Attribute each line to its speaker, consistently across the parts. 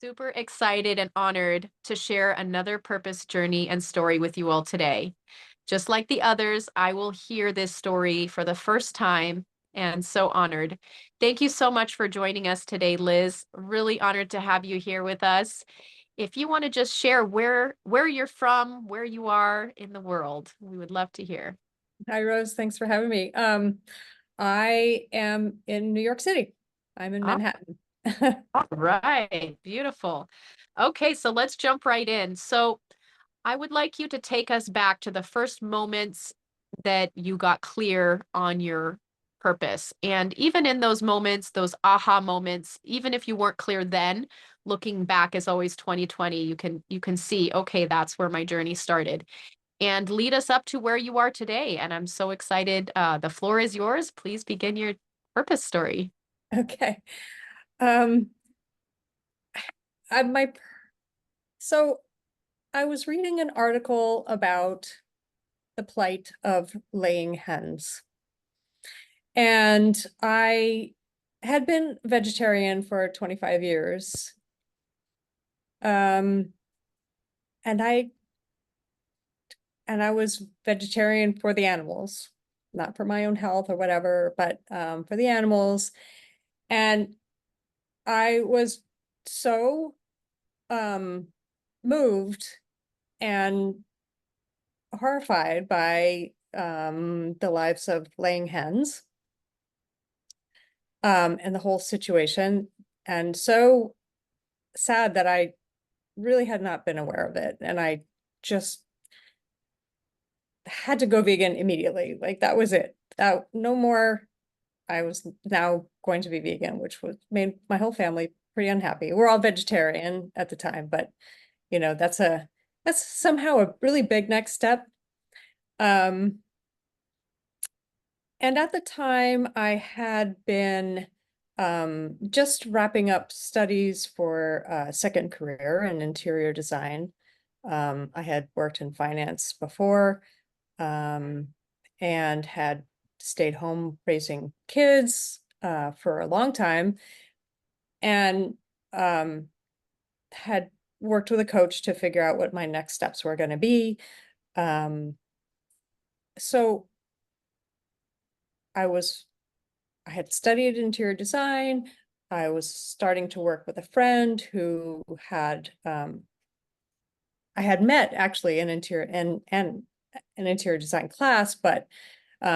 Speaker 1: Super excited and honored to share another purpose journey and story with you all today. Just like the others, I will hear this story for the first time and so honored. Thank you so much for joining us today, Liz. Really honored to have you here with us. If you want to just share where you're from, where you are in the world, we would love to hear.
Speaker 2: Hi, Rose. Thanks for having me. I am in New York City. I'm in
Speaker 1: All
Speaker 2: Manhattan.
Speaker 1: right, beautiful. Okay, so let's jump right in. So I would like you to take us back to the first moments that you got clear on your purpose. And even in those moments, those aha moments, even if you weren't clear then, looking back is always 2020, you can see, okay, that's where my journey started. And lead us up to where you are today. And I'm so excited. The floor is yours. Please begin your purpose story.
Speaker 2: Okay. Um, I my so I was reading an article about the plight of laying hens. And I had been vegetarian for 25 years. Um, and I was vegetarian for the animals, not for my own health or whatever, but for the animals. And I was so moved and horrified by the lives of laying hens and the whole situation, and so sad that I really had not been aware of it. And I just had to go vegan immediately. Like that was it. That no more. I was now going to be vegan, which was made my whole family pretty unhappy. We're all vegetarian at the time, but that's somehow a really big next step. Um, and at the time I had been just wrapping up studies for a second career in interior design. I had worked in finance before, and had stayed home raising kids for a long time, and had worked with a coach to figure out what my next steps were going to be. Um, so I was I had studied interior design. I was starting to work with a friend who had I had met actually in interior and an interior design class, but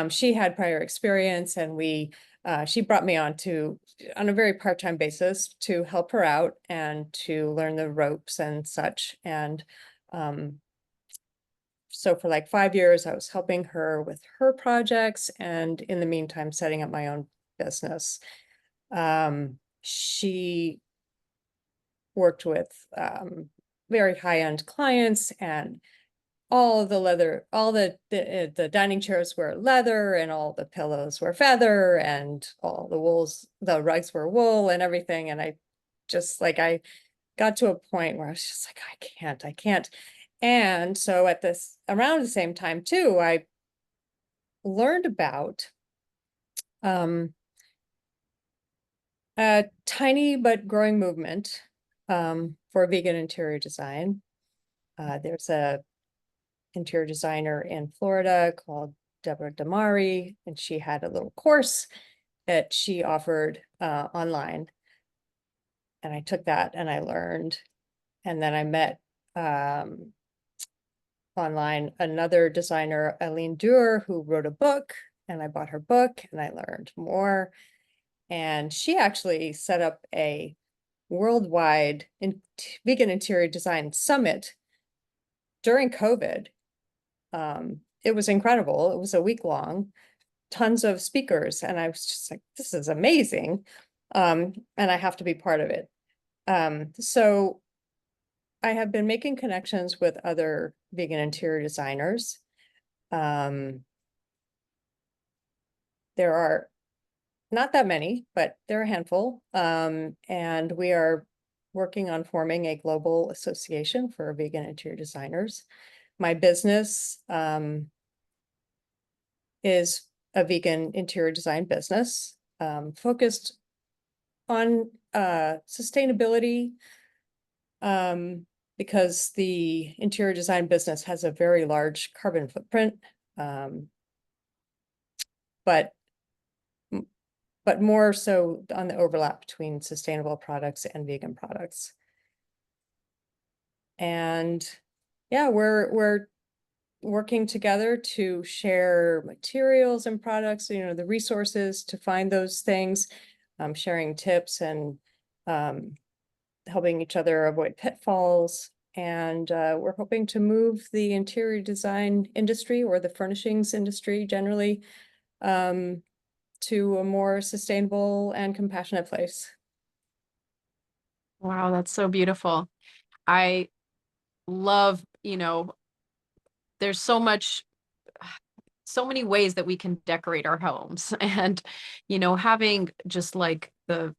Speaker 2: she had prior experience, and she brought me on a very part-time basis to help her out and to learn the ropes and such. And um, so for like 5 years, I was helping her with her projects, and in the meantime, setting up my own business. She worked with very high-end clients, and all of the leather, all the dining chairs were leather, and all the pillows were feather, and all the rugs were wool and everything. And I got to a point where I was just like, I can't. And so around the same time too, I learned about um, a tiny but growing movement for vegan interior design. There's a interior designer in Florida called Deborah Damari, and she had a little course that she offered online. And I took that and I learned. And then I met online another designer, Eileen Duer, who wrote a book, and I bought her book and I learned more. And she actually set up a worldwide vegan interior design summit during COVID. It was incredible. It was a week long, tons of speakers, and I was just like, this is amazing. And I have to be part of it. So I have been making connections with other vegan interior designers. There are not that many, but there are a handful. And we are working on forming a global association for vegan interior designers. My business is a vegan interior design business focused on sustainability, because the interior design business has a very large carbon footprint. Um, but but more so on the overlap between sustainable products and vegan products. And yeah, we're working together to share materials and products, you know, the resources to find those things, sharing tips and helping each other avoid pitfalls. And we're hoping to move the interior design industry or the furnishings industry generally to a more sustainable and compassionate place.
Speaker 1: Wow, that's so beautiful. I love, there's so many ways that we can decorate our homes and having just like the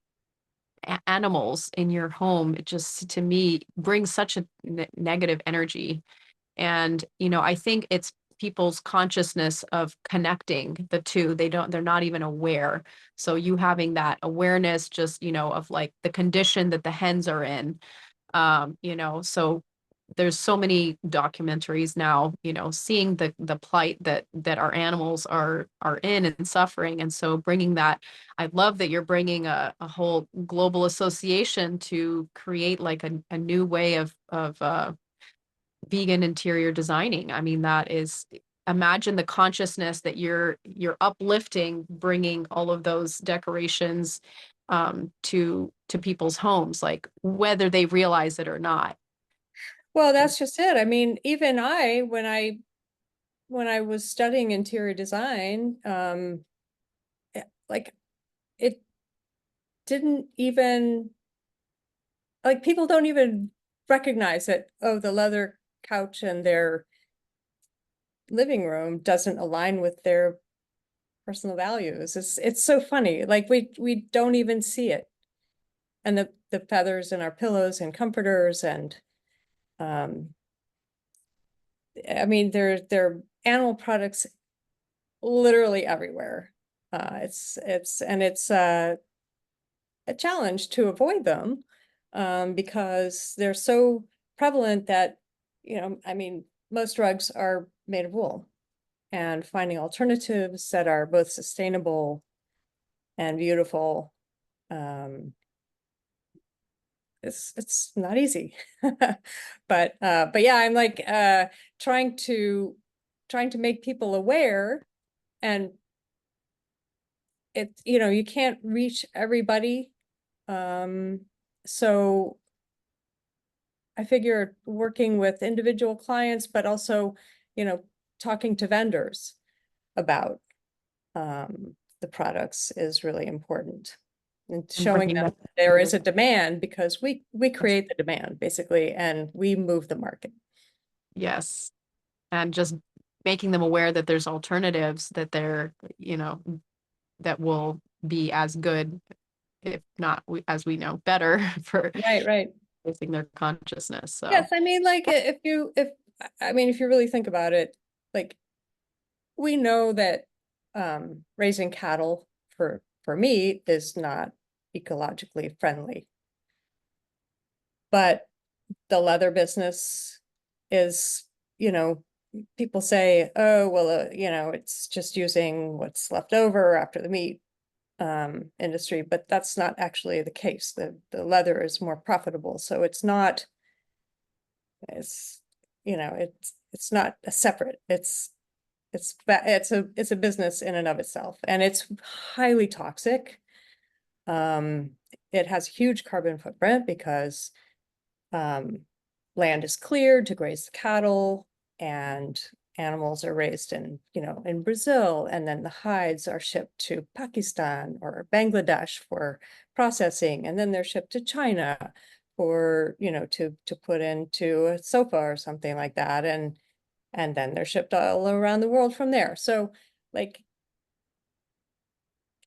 Speaker 1: animals in your home, it just to me brings such a negative energy. And I think it's people's consciousness of connecting the two. They're not even aware. So you having that awareness just of like the condition that the hens are in, so there's so many documentaries now, seeing the plight that our animals are in and suffering. And so bringing that, I love that you're bringing a whole global association to create like a new way of vegan interior designing. I mean, that is, imagine the consciousness that you're uplifting, bringing all of those decorations to people's homes, like whether they realize it or not.
Speaker 2: Well, that's just it. I mean, even when I was studying interior design, like it didn't even like people don't even recognize it. Oh, the leather couch in their living room doesn't align with their personal values. It's so funny. Like we don't even see it. And the feathers in our pillows and comforters and um I mean they're animal products literally everywhere. It's a challenge to avoid them because they're so prevalent that, I mean, most rugs are made of wool, and finding alternatives that are both sustainable and beautiful, it's not easy. But yeah, I'm like trying to make people aware, and you can't reach everybody. So I figure working with individual clients, but also, talking to vendors about the products is really important. And
Speaker 1: And
Speaker 2: showing
Speaker 1: bringing
Speaker 2: them
Speaker 1: that
Speaker 2: there is a demand because we create the demand basically, and we move the market.
Speaker 1: yes, and just making them aware that there's alternatives that that will be as good, if not as we know, better for
Speaker 2: Right, right.
Speaker 1: raising their consciousness.
Speaker 2: Yes,
Speaker 1: So
Speaker 2: I mean, like if you really think about it, like we know that raising cattle for meat is not ecologically friendly, but the leather business is, people say, oh, well, it's just using what's left over after the meat industry, but that's not actually the case. The leather is more profitable, so it's it's not a separate. It's a business in and of itself, and it's highly toxic. Um, it has a huge carbon footprint because um, land is cleared to graze the cattle, and animals are raised in Brazil, and then the hides are shipped to Pakistan or Bangladesh for processing, and then they're shipped to China for, to put into a sofa or something like that. And then they're shipped all around the world from there. So like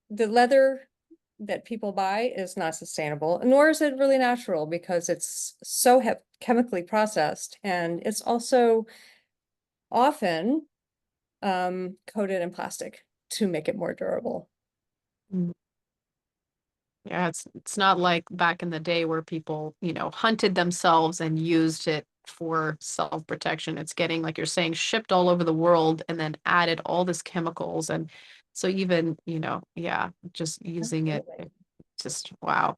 Speaker 2: the leather that people buy is not sustainable, nor is it really natural because it's so chemically processed, and it's also often coated in plastic to make it more durable.
Speaker 1: mm, Yeah, it's not like back in the day where people, hunted themselves and used it for self-protection. It's getting, like you're saying, shipped all over the world and then added all this chemicals. And so even, yeah, just using it,
Speaker 2: Absolutely.
Speaker 1: just wow.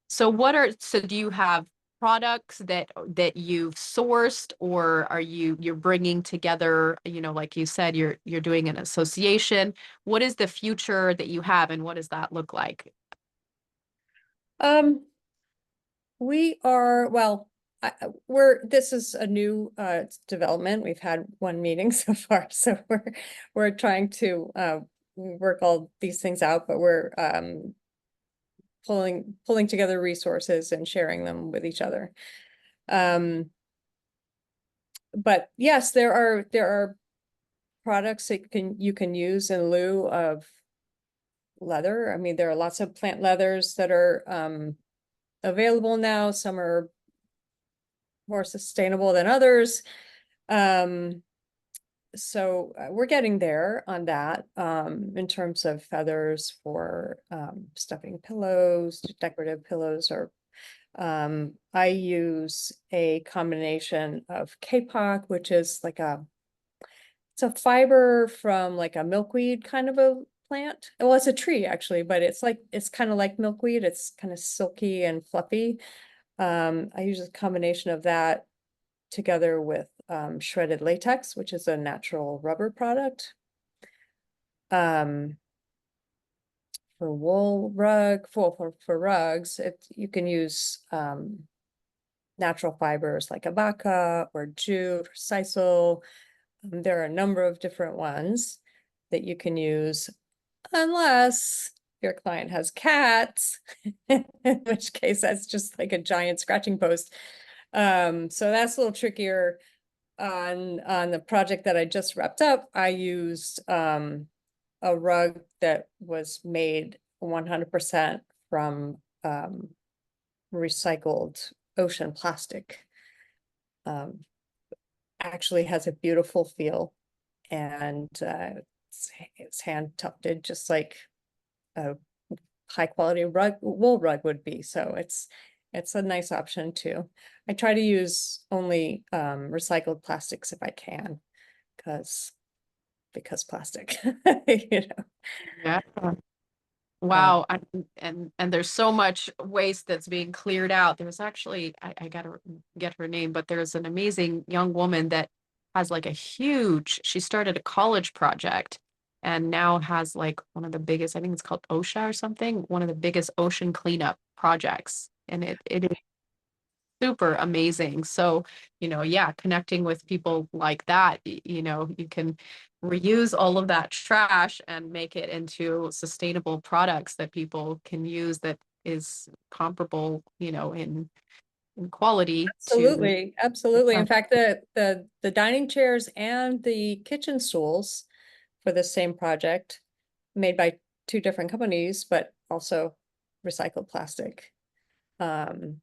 Speaker 1: So do you have products that you've sourced, or you're bringing together, like you said, you're doing an association. What is the future that you have and what does that look like?
Speaker 2: Um, we are, well, this is a new development. We've had one meeting so far, so we're trying to work all these things out, but we're pulling together resources and sharing them with each other. Um, but yes, there are products that you can use in lieu of leather. I mean, there are lots of plant leathers that are available now. Some are more sustainable than others. So we're getting there on that in terms of feathers for stuffing pillows, decorative pillows, or I use a combination of kapok, which is like it's a fiber from like a milkweed kind of a plant. Well, it's a tree actually, but it's kind of like milkweed. It's kind of silky and fluffy. I use a combination of that together with shredded latex, which is a natural rubber product. Um, for wool rug, for rugs, you can use natural fibers like abaca or jute or sisal. There are a number of different ones that you can use, unless your client has cats, in which case that's just like a giant scratching post. So that's a little trickier. On the project that I just wrapped up, I used a rug that was made 100% from recycled ocean plastic. Um, Actually has a beautiful feel, and it's hand tufted just like a high quality wool rug would be. So it's a nice option too. I try to use only recycled plastics if I can, because plastic, you know.
Speaker 1: Yeah.
Speaker 2: Uh,
Speaker 1: Wow. And there's so much waste that's being cleared out. There's actually, I gotta get her name, but there's an amazing young woman that has like she started a college project and now has like one of the biggest, I think it's called OSHA or something, one of the biggest ocean cleanup projects. And it is super amazing. So, yeah, connecting with people like that, you can reuse all of that trash and make it into sustainable products that people can use that is comparable, in quality to.
Speaker 2: Absolutely, absolutely. In fact, the dining chairs and the kitchen stools for the same project, made by two different companies, but also recycled plastic. Um,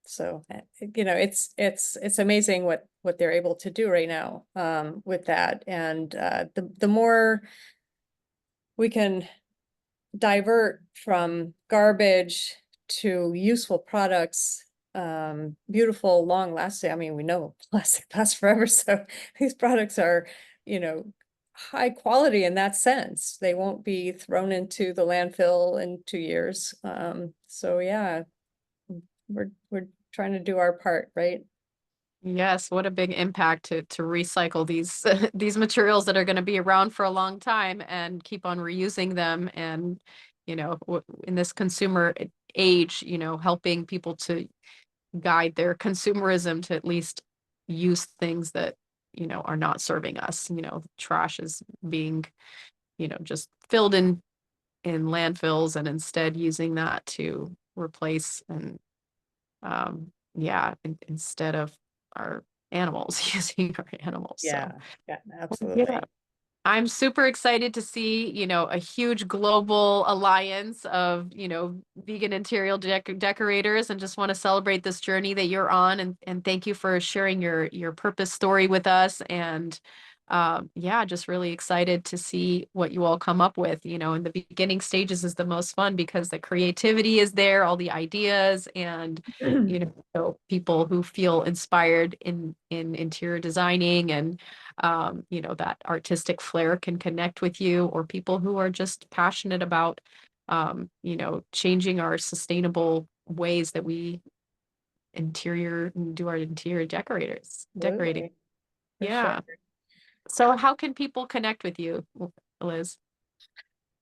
Speaker 2: so it's amazing what they're able to do right now with that. And the more we can divert from garbage to useful products, beautiful, long lasting. I mean, we know plastic lasts forever, so these products are, high quality in that sense. They won't be thrown into the landfill in 2 years. So yeah, we're trying to do our part, right?
Speaker 1: Yes, what a big impact to recycle these these materials that are going to be around for a long time and keep on reusing them. And in this consumer age, helping people to guide their consumerism to at least use things that are not serving us. Trash is being just filled in landfills, and instead using that to replace and yeah, instead of our animals, using our animals. So
Speaker 2: Yeah, yeah,
Speaker 1: yeah,
Speaker 2: absolutely.
Speaker 1: I'm super excited to see, a huge global alliance of, vegan interior decorators, and just want to celebrate this journey that you're on. And thank you for sharing your purpose story with us. And yeah, just really excited to see what you all come up with. You know, in the beginning stages is the most fun because the creativity is there, all the ideas, and you know, so people who feel inspired in interior designing and you know, that artistic flair can connect with you, or people who are just passionate about you know, changing our sustainable ways that we interior do our interior decorating.
Speaker 2: Absolutely, for sure.
Speaker 1: Yeah. So how can people connect with you, Liz?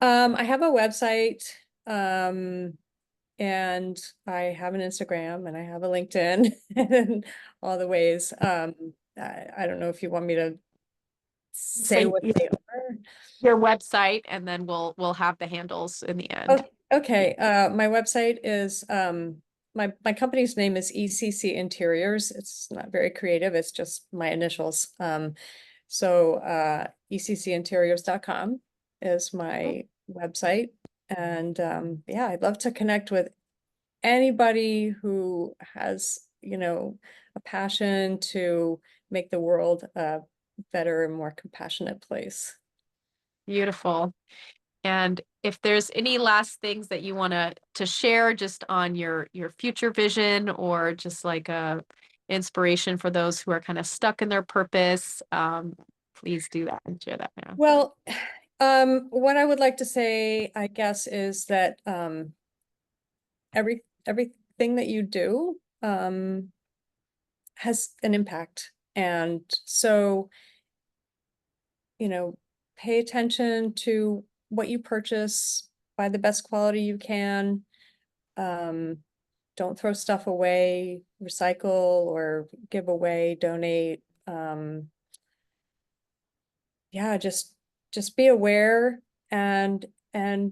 Speaker 2: I have a website, um, and I have an Instagram and I have a LinkedIn and all the ways. I don't know if you want me to say
Speaker 1: Say
Speaker 2: what they are.
Speaker 1: your website, and then we'll have the handles in the end.
Speaker 2: Okay, okay. My website is, my company's name is ECC Interiors. It's not very creative. It's just my initials. ECCinteriors.com is my website. And yeah, I'd love to connect with anybody who has, a passion to make the world a better and more compassionate place.
Speaker 1: Beautiful. And if there's any last things that you want to share just on your future vision, or just like a inspiration for those who are kind of stuck in their purpose, please do that and share that now.
Speaker 2: Well, what I would like to say, I guess, is that everything that you do has an impact. And so, you know, pay attention to what you purchase, buy the best quality you can. Don't throw stuff away, recycle or give away, donate. Yeah, just be aware, and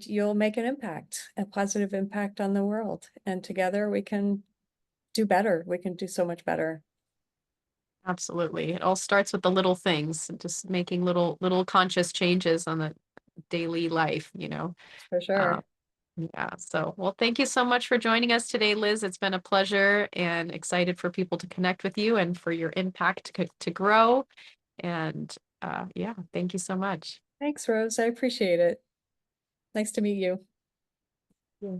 Speaker 2: you'll make an impact, a positive impact on the world. And together we can do better. We can do so much better.
Speaker 1: Absolutely. It all starts with the little things, just making little conscious changes on the daily life, you know.
Speaker 2: For
Speaker 1: Um,
Speaker 2: sure.
Speaker 1: yeah. So, well, thank you so much for joining us today, Liz. It's been a pleasure, and excited for people to connect with you and for your impact to grow. And yeah, thank you so much.
Speaker 2: Thanks, Rose. I appreciate it. Nice to meet you.
Speaker 1: Yeah.